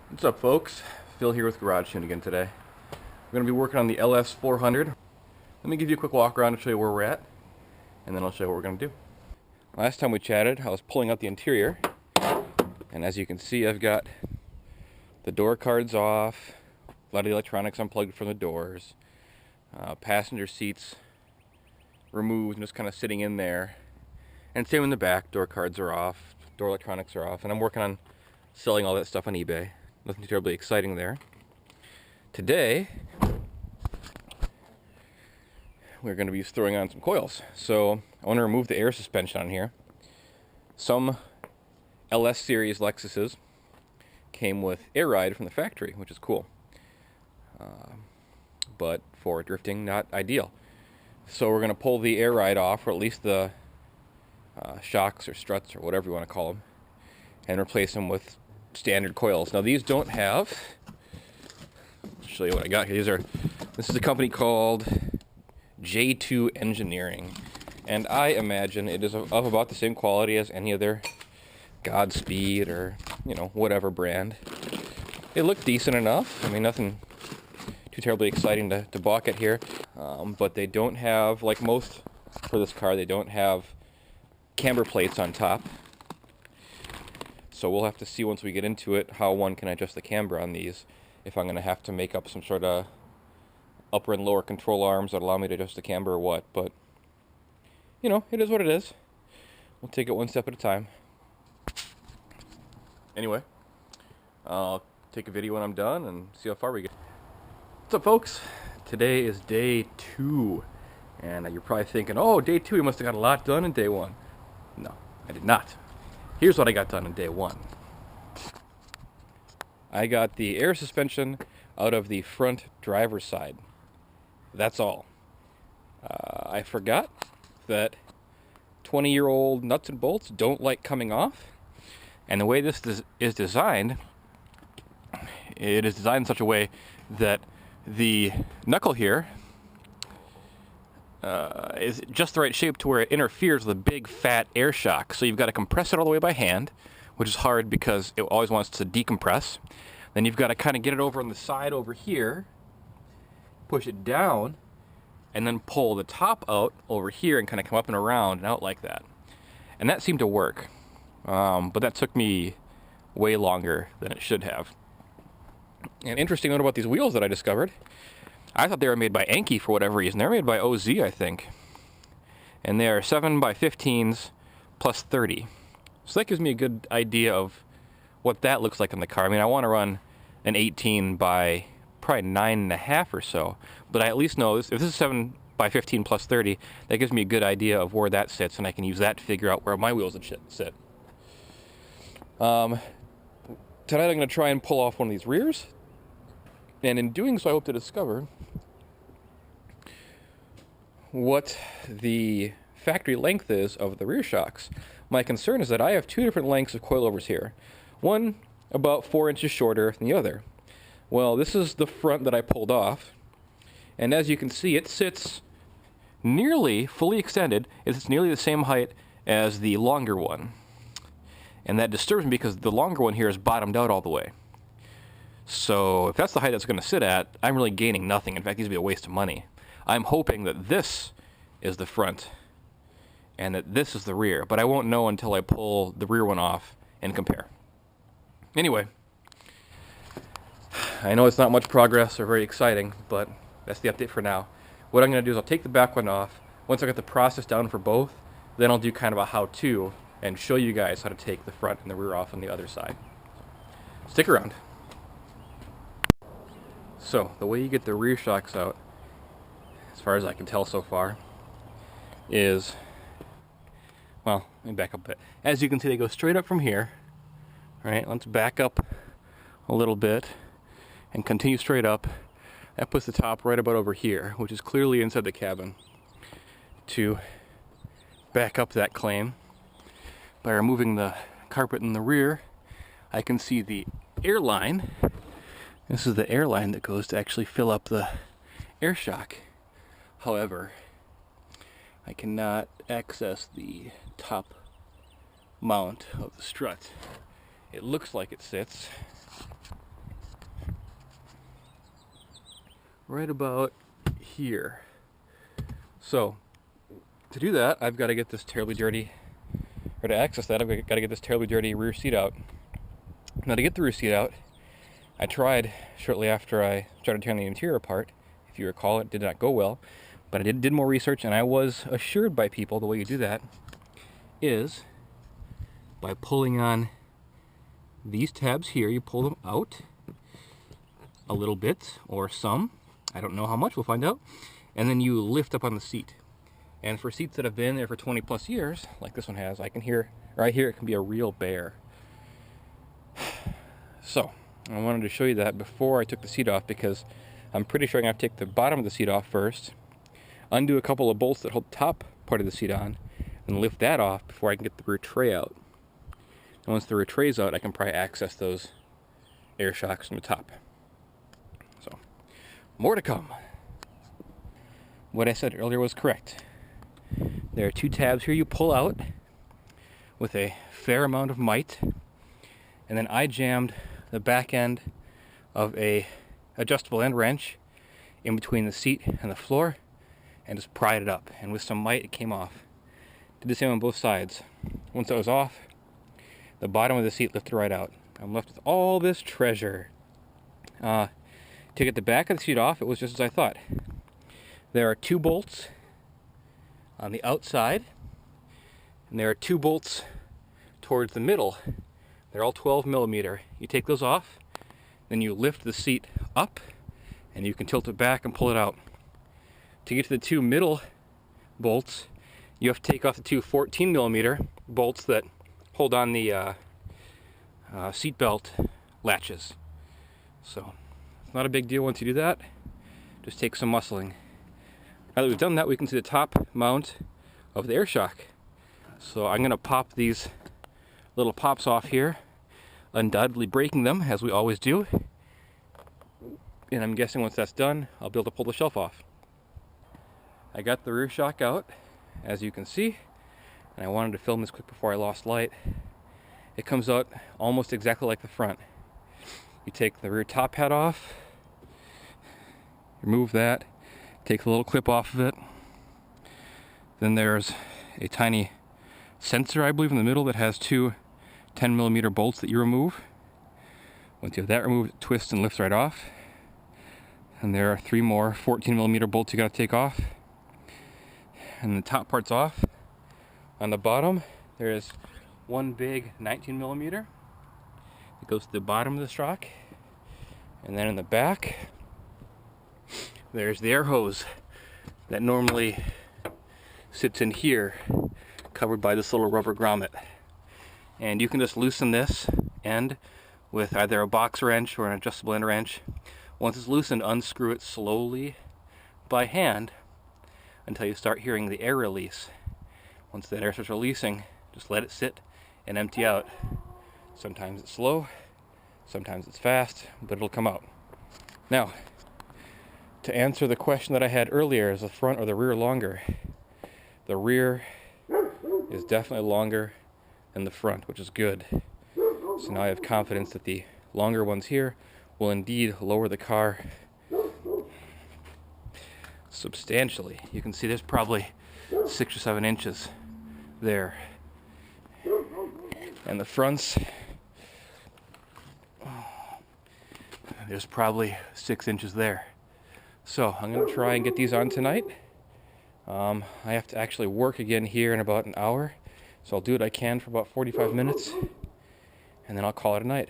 What's up, folks? Phil here with Garage Tune again today. We're going to be working on the LS400. Let me give you a quick walk around to show you where we're at, and then I'll show you what we're going to do. Last time we chatted, I was pulling out the interior, and as you can see, I've got the door cards off, a lot of the electronics unplugged from the doors, passenger seats removed and just kind of sitting in there, and same in the back, door cards are off, door electronics are off, and I'm working on selling all that stuff on eBay. Nothing terribly exciting there. Today, we're going to be throwing on some coils. So I want to remove the air suspension on here. Some LS series Lexuses came with air ride from the factory, which is cool. But for drifting, not ideal. So we're going to pull the air ride off, or at least the shocks or struts or whatever you want to call them, and replace them with standard coils. Now these don't have, I'll show you what I got here. This is a company called J2 Engineering, and I imagine it is of about the same quality as any other Godspeed or, whatever brand. They look decent enough. I mean, nothing too terribly exciting to balk at here, but they don't have, like most for this car, they don't have camber plates on top. So we'll have to see once we get into it how one can adjust the camber on these, if I'm going to have to make up some sort of upper and lower control arms that allow me to adjust the camber or what. But, it is what it is. We'll take it one step at a time. Anyway, I'll take a video when I'm done and see how far we get. What's up, folks? Today is day 2. And you're probably thinking, oh, day 2, you must have got a lot done in day 1. No, I did not. Here's what I got done in day 1. I got the air suspension out of the front driver's side. That's all. I forgot that 20-year-old nuts and bolts don't like coming off. And the way this is designed, it is designed in such a way that the knuckle here is just the right shape to where it interferes with a big fat air shock. So you've got to compress it all the way by hand, which is hard because it always wants to decompress. Then you've got to kind of get it over on the side over here, push it down, and then pull the top out over here and kind of come up and around and out like that. And that seemed to work, but that took me way longer than it should have. An interesting note about these wheels that I discovered, I thought they were made by Anki for whatever reason. They're made by OZ, I think. And they are 7x15s plus 30. So that gives me a good idea of what that looks like in the car. I mean, I want to run an 18 by probably 9.5 or so. But I at least know if this is 7x15 plus 30, that gives me a good idea of where that sits, and I can use that to figure out where my wheels would sit. Tonight I'm going to try and pull off one of these rears. And in doing so, I hope to discover what the factory length is of the rear shocks. My concern is that I have 2 different lengths of coilovers here. One about 4 inches shorter than the other. Well, this is the front that I pulled off. And as you can see, it sits nearly fully extended. It's nearly the same height as the longer one. And that disturbs me because the longer one here is bottomed out all the way. So if that's the height it's going to sit at, I'm really gaining nothing. In fact, these would be a waste of money. I'm hoping that this is the front and that this is the rear, but I won't know until I pull the rear one off and compare. Anyway, I know it's not much progress or very exciting, but that's the update for now. What I'm going to do is I'll take the back one off. Once I get the process down for both, then I'll do kind of a how-to and show you guys how to take the front and the rear off on the other side. Stick around. So, the way you get the rear shocks out, as far as I can tell so far, is, well, let me back up a bit. As you can see, they go straight up from here. Alright, let's back up a little bit and continue straight up. That puts the top right about over here, which is clearly inside the cabin. To back up that claim, by removing the carpet in the rear, I can see the air line. This is the air line that goes to actually fill up the air shock. However, I cannot access the top mount of the strut. It looks like it sits right about here. So to do that, I've got to get this terribly dirty, or to access that, I've got to get this terribly dirty rear seat out. Now to get the rear seat out, I tried shortly after I started tearing the interior apart. If you recall, it did not go well, but I did more research, and I was assured by people the way you do that is by pulling on these tabs here. You pull them out a little bit, or some, I don't know how much, we'll find out, and then you lift up on the seat. And for seats that have been there for 20 plus years, like this one has, I hear it can be a real bear. So I wanted to show you that before I took the seat off, because I'm pretty sure I'm going to take the bottom of the seat off first, undo a couple of bolts that hold the top part of the seat on, and lift that off before I can get the rear tray out. And once the rear tray's out, I can probably access those air shocks from the top. So, more to come. What I said earlier was correct. There are two tabs here you pull out with a fair amount of might, and then I jammed the back end of a adjustable end wrench in between the seat and the floor and just pried it up, and with some might it came off. Did the same on both sides. Once that was off, the bottom of the seat lifted right out. I'm left with all this treasure. To get the back of the seat off, it was just as I thought. There are two bolts on the outside, and there are two bolts towards the middle. They're all 12 millimeter. You take those off, then you lift the seat up, and you can tilt it back and pull it out. To get to the two middle bolts, you have to take off the two 14 millimeter bolts that hold on the seat belt latches. So it's not a big deal once you do that. Just take some muscling. Now that we've done that, we can see the top mount of the air shock. So I'm going to pop these little pops off here, undoubtedly breaking them, as we always do. And I'm guessing once that's done, I'll be able to pull the shelf off. I got the rear shock out, as you can see, and I wanted to film this quick before I lost light. It comes out almost exactly like the front. You take the rear top hat off, remove that, take the little clip off of it. Then there's a tiny sensor, I believe, in the middle that has two 10 millimeter bolts that you remove. Once you have that removed, it twists and lifts right off. And there are three more 14 millimeter bolts you got to take off. And the top part's off. On the bottom, there's one big 19 millimeter that goes to the bottom of the shock. And then in the back, there's the air hose that normally sits in here, covered by this little rubber grommet. And you can just loosen this end with either a box wrench or an adjustable end wrench. Once it's loosened, unscrew it slowly by hand until you start hearing the air release. Once that air starts releasing, just let it sit and empty out. Sometimes it's slow, sometimes it's fast, but it'll come out. Now, to answer the question that I had earlier, is the front or the rear longer? The rear is definitely longer than the front, which is good. So now I have confidence that the longer ones here will indeed lower the car substantially. You can see there's probably 6 or 7 inches there. And the fronts, there's probably 6 inches there. So I'm going to try and get these on tonight. I have to actually work again here in about an hour, so I'll do what I can for about 45 minutes, and then I'll call it a night.